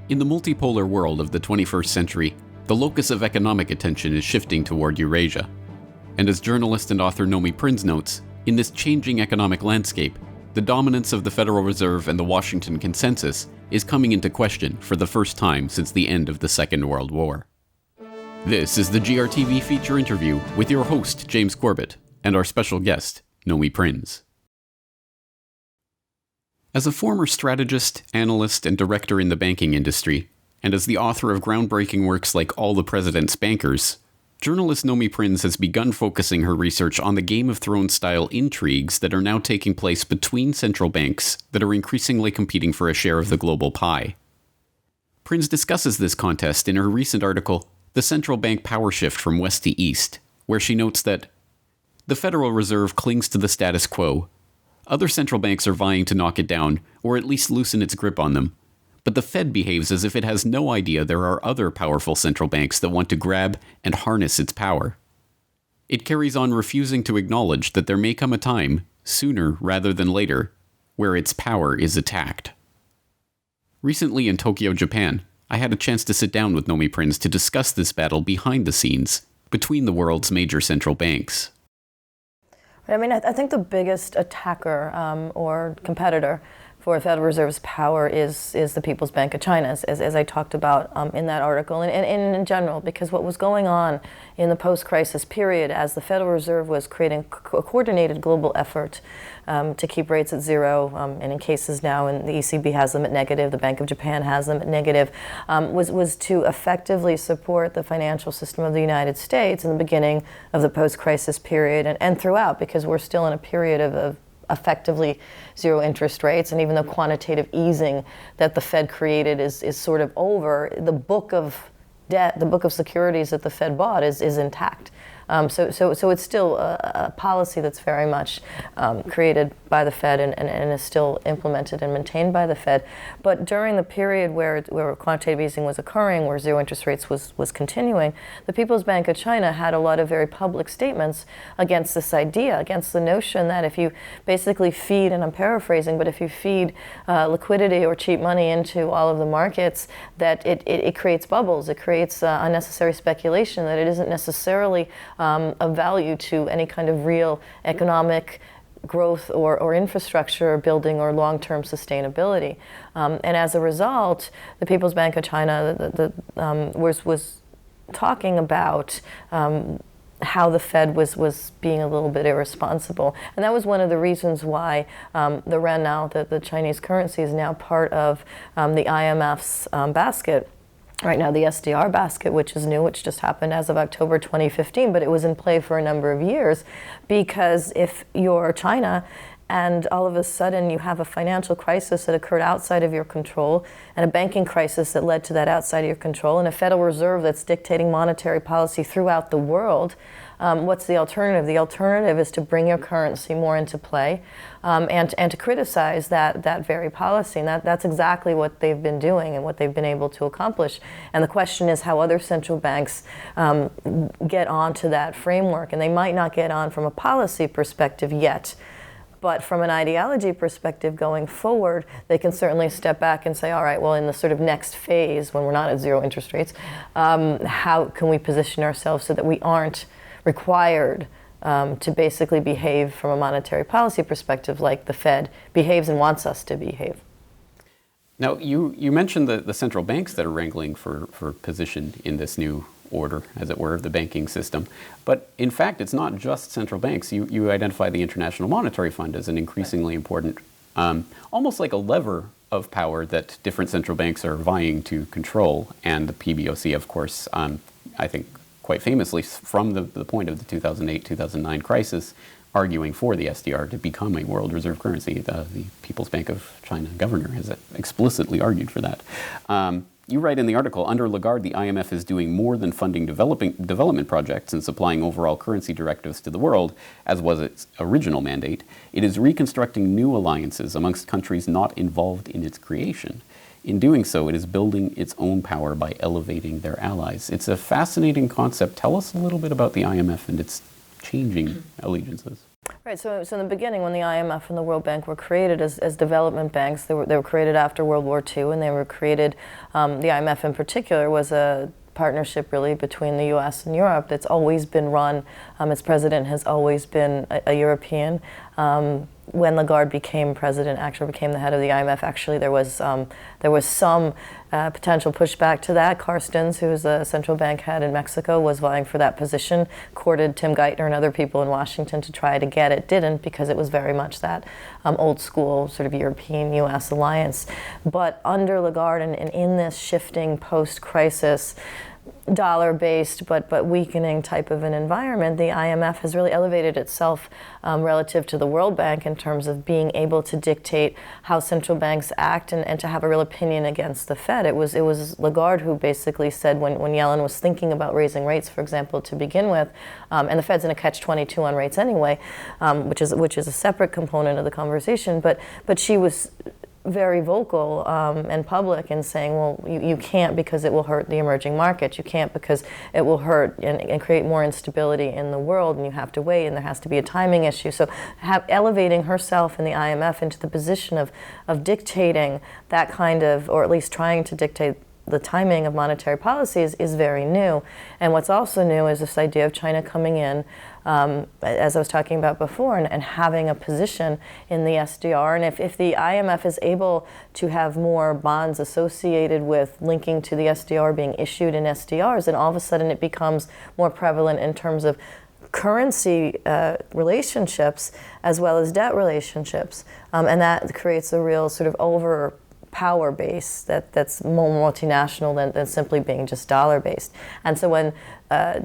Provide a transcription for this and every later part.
In the multipolar world of the 21st century, the locus of economic attention is shifting toward Eurasia. And as journalist and author Nomi Prins notes, in this changing economic landscape, the dominance of the Federal Reserve and the Washington Consensus is coming into question for the first time since the end of the Second World War. This is the GRTV feature interview with your host, James Corbett, and our special guest, Nomi Prins. As a former strategist, analyst, and director in the banking industry, and as the author of groundbreaking works like All the President's Bankers, journalist Nomi Prins has begun focusing her research on the Game of Thrones-style intrigues that are now taking place between central banks that are increasingly competing for a share of the global pie. Prins discusses this contest in her recent article, The Central Bank Power Shift from West to East, where she notes that the Federal Reserve clings to the status quo. Other central banks are vying to knock it down, or at least loosen its grip on them. But the Fed behaves as if it has no idea there are other powerful central banks that want to grab and harness its power. It carries on refusing to acknowledge that there may come a time, sooner rather than later, where its power is attacked. Recently in Tokyo, Japan, I had a chance to sit down with Nomi Prins to discuss this battle behind the scenes between the world's major central banks. I mean, I think the biggest attacker or competitor for the Federal Reserve's power is the People's Bank of China, as I talked about in that article, and in general, because what was going on in the post-crisis period as the Federal Reserve was creating a coordinated global effort to keep rates at zero, and in cases now, and the ECB has them at negative, the Bank of Japan has them at negative, was to effectively support the financial system of the United States in the beginning of the post-crisis period and throughout, because we're still in a period of effectively zero interest rates, and even the quantitative easing that the Fed created is sort of over. The book of debt, the book of securities that the Fed bought is intact. So it's still a policy that's very much created by the Fed and is still implemented and maintained by the Fed. But during the period where quantitative easing was occurring, where zero interest rates was continuing, the People's Bank of China had a lot of very public statements against this idea, against the notion that if you basically feed, and I'm paraphrasing, but if you feed liquidity or cheap money into all of the markets, that it creates bubbles, it creates unnecessary speculation, that it isn't necessarily of value to any kind of real economic growth or infrastructure building or long-term sustainability. And as a result, the People's Bank of China was talking about how the Fed was being a little bit irresponsible. And that was one of the reasons why the Ren now, the Chinese currency, is now part of the IMF's basket. Right now, the SDR basket, which is new, which just happened as of October 2015, but it was in play for a number of years, because if you're China and all of a sudden you have a financial crisis that occurred outside of your control, and a banking crisis that led to that outside of your control, and a Federal Reserve that's dictating monetary policy throughout the world, what's the alternative? The alternative is to bring your currency more into play and to criticize that very policy. And that's exactly what they've been doing and what they've been able to accomplish. And the question is how other central banks get onto that framework. And they might not get on from a policy perspective yet. But from an ideology perspective going forward, they can certainly step back and say, all right, well, in the sort of next phase, when we're not at zero interest rates, how can we position ourselves so that we aren't required to basically behave from a monetary policy perspective like the Fed behaves and wants us to behave. Now, you mentioned the central banks that are wrangling for position in this new order, as it were, of the banking system. But in fact, it's not just central banks. You identify the International Monetary Fund as an increasingly important, almost like a lever of power that different central banks are vying to control. And the PBOC, of course, I think quite famously from the point of the 2008-2009 crisis, arguing for the SDR to become a world reserve currency. The People's Bank of China governor has explicitly argued for that. You write in the article, under Lagarde, the IMF is doing more than funding development projects and supplying overall currency directives to the world, as was its original mandate. It is reconstructing new alliances amongst countries not involved in its creation. In doing so, it is building its own power by elevating their allies. It's a fascinating concept. Tell us a little bit about the IMF and its changing allegiances? Right. So in the beginning, when the IMF and the World Bank were created as development banks, they were created after World War II, and they were created. The IMF in particular was a partnership really between the U.S. and Europe. It's always been run. Its president has always been a European. When Lagarde became president, actually became the head of the IMF, actually there was some potential pushback to that. Carstens, who's a central bank head in Mexico, was vying for that position, courted Tim Geithner and other people in Washington to try to get it. Didn't, because it was very much that old school sort of European-U.S. alliance. But under Lagarde and in this shifting post-crisis, dollar-based but weakening type of an environment, the IMF has really elevated itself relative to the World Bank in terms of being able to dictate how central banks act and to have a real opinion against the Fed. It was Lagarde who basically said when Yellen was thinking about raising rates, for example, to begin with, and the Fed's in a catch-22 on rates anyway, which is a separate component of the conversation, but she was very vocal and public in saying, well, you can't because it will hurt the emerging markets. You can't because it will hurt and create more instability in the world, and you have to wait, and there has to be a timing issue. So elevating herself and the IMF into the position of dictating that kind of, or at least trying to dictate the timing of monetary policies is very new. And what's also new is this idea of China coming in, as I was talking about before, and having a position in the SDR. And if the IMF is able to have more bonds associated with linking to the SDR being issued in SDRs, then all of a sudden it becomes more prevalent in terms of currency relationships as well as debt relationships. And that creates a real sort of power base that's more multinational than simply being just dollar-based. And so when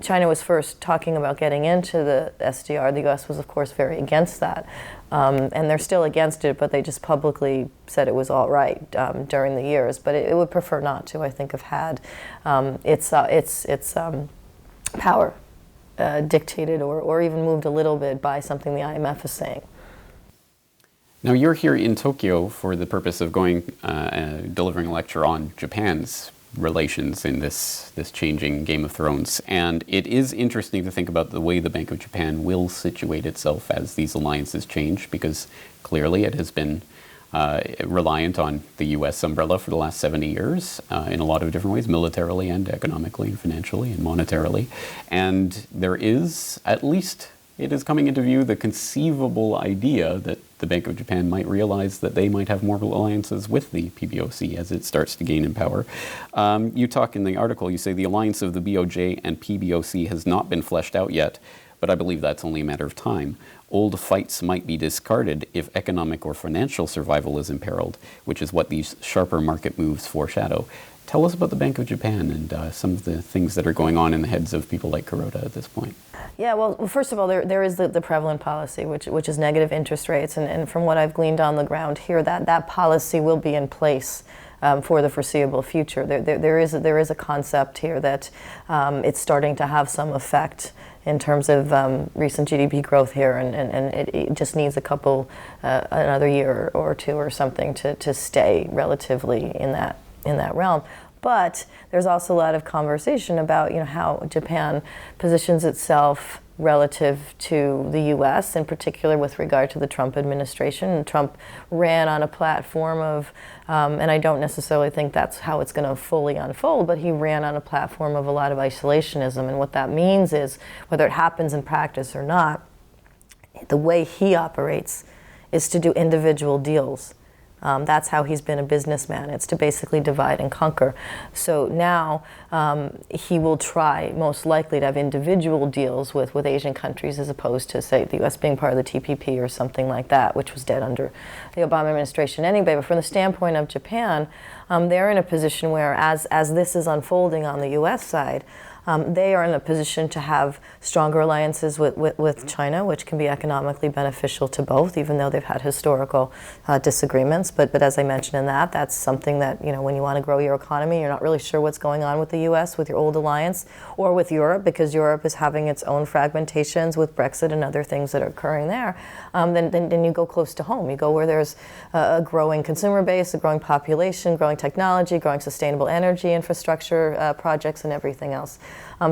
China was first talking about getting into the SDR, the U.S. was, of course, very against that. And they're still against it, but they just publicly said it was all right during the years. But it would prefer not to, I think, have had its power dictated or even moved a little bit by something the IMF is saying. Now, you're here in Tokyo for the purpose of going delivering a lecture on Japan's relations in this changing Game of Thrones. And it is interesting to think about the way the Bank of Japan will situate itself as these alliances change, because clearly it has been reliant on the U.S. umbrella for the last 70 years in a lot of different ways, militarily and economically and financially and monetarily. And there is, at least it is coming into view, the conceivable idea that the Bank of Japan might realize that they might have more alliances with the PBOC as it starts to gain in power. You talk in the article, you say the alliance of the BOJ and PBOC has not been fleshed out yet, but I believe that's only a matter of time. Old fights might be discarded if economic or financial survival is imperiled, which is what these sharper market moves foreshadow. Tell us about the Bank of Japan and some of the things that are going on in the heads of people like Kuroda at this point. Yeah, well, first of all, there is the prevalent policy, which is negative interest rates. And from what I've gleaned on the ground here, that policy will be in place for the foreseeable future. There is a concept here that it's starting to have some effect in terms of recent GDP growth here, and it just needs another year or two or something to stay relatively in that realm. But there's also a lot of conversation about how Japan positions itself relative to the U.S., in particular with regard to the Trump administration. And Trump ran on a platform of, and I don't necessarily think that's how it's going to fully unfold, but he ran on a platform of a lot of isolationism. And what that means is, whether it happens in practice or not, the way he operates is to do individual deals. That's how he's been a businessman. It's to basically divide and conquer. So now he will try, most likely, to have individual deals with Asian countries, as opposed to, say, the U.S. being part of the TPP or something like that, which was dead under the Obama administration anyway. But from the standpoint of Japan, they're in a position where, as this is unfolding on the U.S. side, they are in a position to have stronger alliances with China, which can be economically beneficial to both, even though they've had historical disagreements. But as I mentioned in that's something that, when you want to grow your economy, you're not really sure what's going on with the U.S., with your old alliance, or with Europe, because Europe is having its own fragmentations with Brexit and other things that are occurring there. Then you go close to home. You go where there's a growing consumer base, a growing population, growing technology, growing sustainable energy infrastructure projects, and everything else.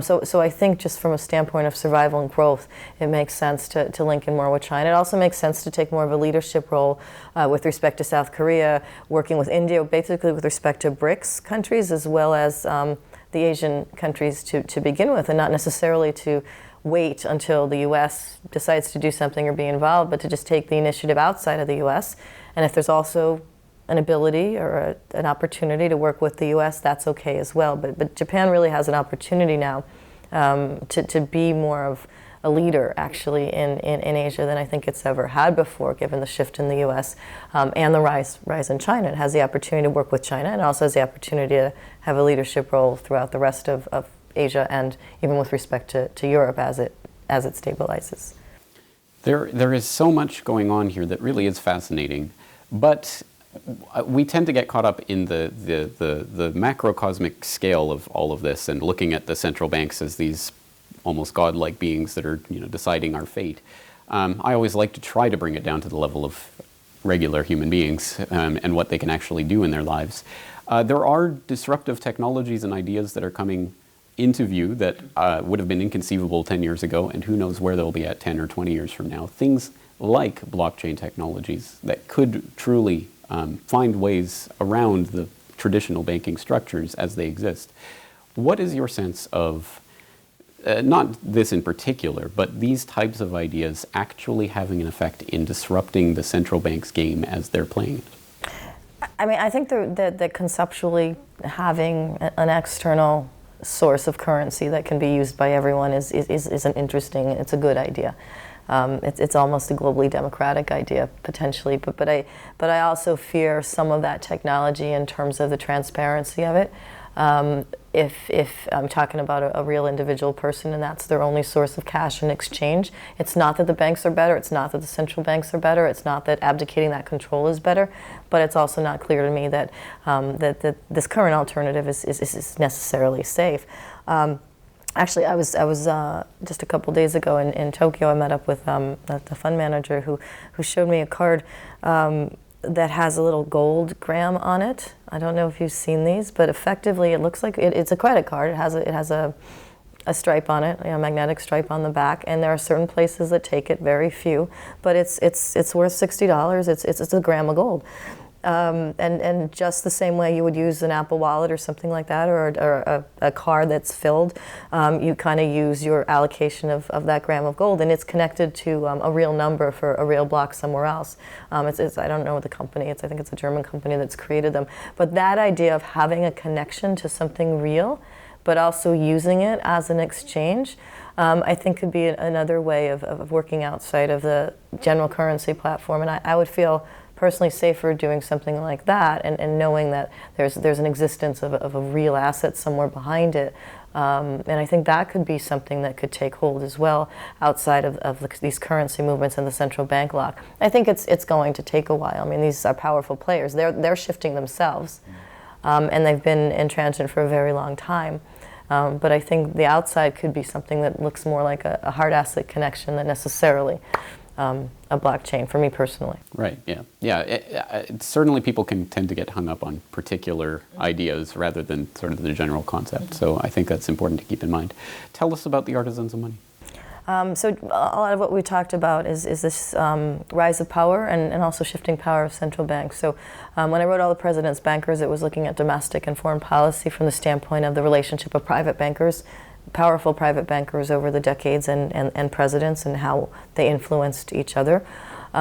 So I think just from a standpoint of survival and growth, it makes sense to link in more with China. It also makes sense to take more of a leadership role with respect to South Korea, working with India, basically with respect to BRICS countries, as well as the Asian countries to begin with, and not necessarily to wait until the U.S. decides to do something or be involved, but to just take the initiative outside of the U.S. And if there's also an ability or an opportunity to work with the U.S., that's okay as well. But Japan really has an opportunity now to be more of a leader, actually, in Asia than I think it's ever had before, given the shift in the U.S. And the rise in China. It has the opportunity to work with China, and also has the opportunity to have a leadership role throughout the rest of Asia, and even with respect to Europe as it stabilizes. There is so much going on here that really is fascinating, but we tend to get caught up in the macrocosmic scale of all of this, and looking at the central banks as these almost godlike beings that are deciding our fate. I always like to try to bring it down to the level of regular human beings and what they can actually do in their lives. There are disruptive technologies and ideas that are coming into view that would have been inconceivable 10 years ago, and who knows where they'll be at 10 or 20 years from now. Things like blockchain technologies that could truly find ways around the traditional banking structures as they exist. What is your sense of, not this in particular, but these types of ideas actually having an effect in disrupting the central bank's game as they're playing it? I mean, I think that conceptually having an external source of currency that can be used by everyone is an interesting, it's a good idea. It's almost a globally democratic idea potentially, but I also fear some of that technology in terms of the transparency of it. If I'm talking about a real individual person and that's their only source of cash and exchange, it's not that the banks are better, it's not that the central banks are better, it's not that abdicating that control is better, but it's also not clear to me that that this current alternative is necessarily safe. Actually, I was just a couple days ago in Tokyo. I met up with the fund manager who showed me a card that has a little gold gram on it. I don't know if you've seen these, but effectively it looks like it's a credit card. It has a stripe on it, a magnetic stripe on the back, and there are certain places that take it, very few, but it's worth $60. It's a gram of gold. And just the same way you would use an Apple Wallet or something like that, or a card that's filled, you kind of use your allocation of that gram of gold, and it's connected to a real number for a real block somewhere else. I don't know the company. I think it's a German company that's created them. But that idea of having a connection to something real, but also using it as an exchange, I think could be another way of working outside of the general currency platform. And I would feel personally safer doing something like that, and knowing that there's an existence of a real asset somewhere behind it. And I think that could be something that could take hold as well outside of these currency movements and the central bank lock. I think it's going to take a while. I mean, these are powerful players. They're shifting themselves, and they've been in transit for a very long time. But I think the outside could be something that looks more like a hard asset connection than necessarily a blockchain, for me personally. Right, yeah. Certainly people can tend to get hung up on particular ideas rather than sort of the general concept. So I think that's important to keep in mind. Tell us about the Artisans of Money. So a lot of what we talked about is this rise of power and also shifting power of central banks. So when I wrote All the President's Bankers, it was looking at domestic and foreign policy from the standpoint of the relationship of private bankers, powerful private bankers over the decades, and presidents, and how they influenced each other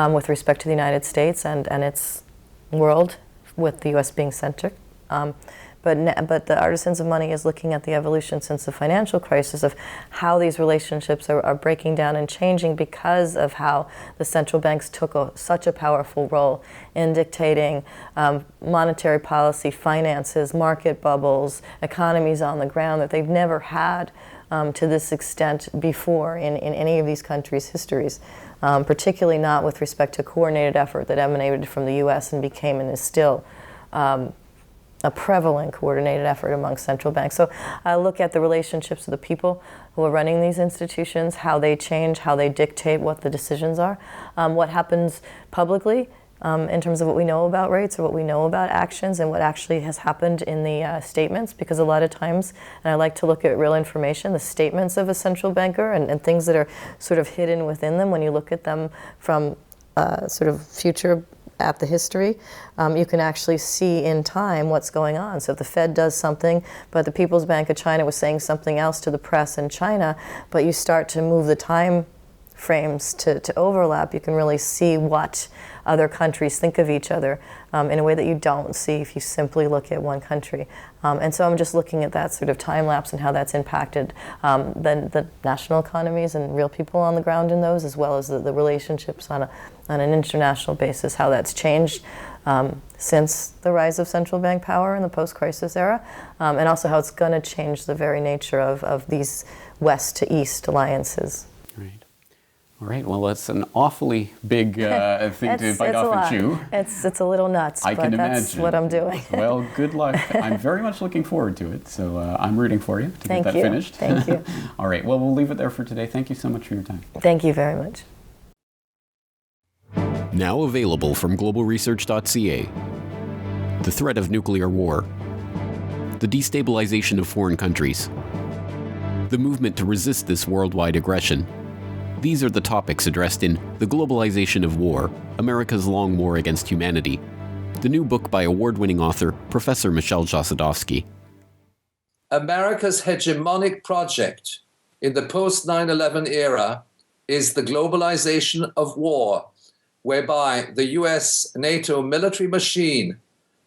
with respect to the United States and its world, with the U.S. being centric. But the Artisans of Money is looking at the evolution since the financial crisis of how these relationships are breaking down and changing because of how the central banks took such a powerful role in dictating monetary policy, finances, market bubbles, economies on the ground that they've never had to this extent before in any of these countries' histories, particularly not with respect to coordinated effort that emanated from the U.S. and became and is still a prevalent coordinated effort among central banks. So I look at the relationships of the people who are running these institutions, how they change, how they dictate what the decisions are, what happens publicly in terms of what we know about rates or what we know about actions and what actually has happened in the statements, because a lot of times, and I like to look at real information, the statements of a central banker and things that are sort of hidden within them, when you look at them from sort of future at the history, you can actually see in time what's going on. So if the Fed does something, but the People's Bank of China was saying something else to the press in China, but you start to move the time frames to overlap, you can really see what other countries think of each other in a way that you don't see if you simply look at one country. And so I'm just looking at that sort of time lapse and how that's impacted the national economies and real people on the ground in those, as well as the relationships on an international basis, how that's changed since the rise of central bank power in the post-crisis era, and also how it's going to change the very nature of these west to east alliances. All right, well, that's an awfully big thing to bite off and chew. It's a little nuts, but that's what I'm doing. Well, good luck. I'm very much looking forward to it, so I'm rooting for you to get that finished. Thank you. All right, well, we'll leave it there for today. Thank you so much for your time. Thank you very much. Now available from globalresearch.ca. The threat of nuclear war. The destabilization of foreign countries. The movement to resist this worldwide aggression. These are the topics addressed in The Globalization of War, America's Long War Against Humanity, the new book by award-winning author Professor Michel Chossudovsky. America's hegemonic project in the post-9/11 era is the globalization of war, whereby the US NATO military machine,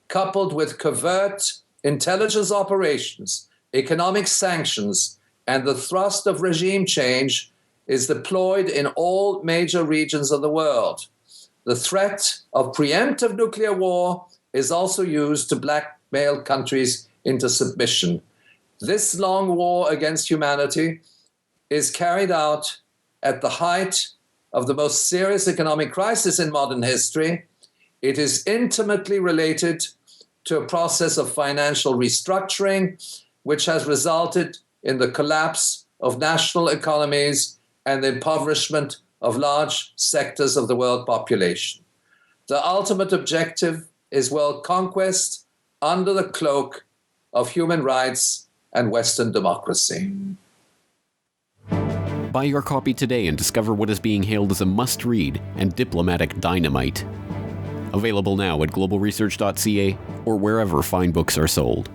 coupled with covert intelligence operations, economic sanctions, and the thrust of regime change, is deployed in all major regions of the world. The threat of preemptive nuclear war is also used to blackmail countries into submission. This long war against humanity is carried out at the height of the most serious economic crisis in modern history. It is intimately related to a process of financial restructuring, which has resulted in the collapse of national economies and the impoverishment of large sectors of the world population. The ultimate objective is world conquest under the cloak of human rights and Western democracy. Buy your copy today and discover what is being hailed as a must-read and diplomatic dynamite. Available now at globalresearch.ca or wherever fine books are sold.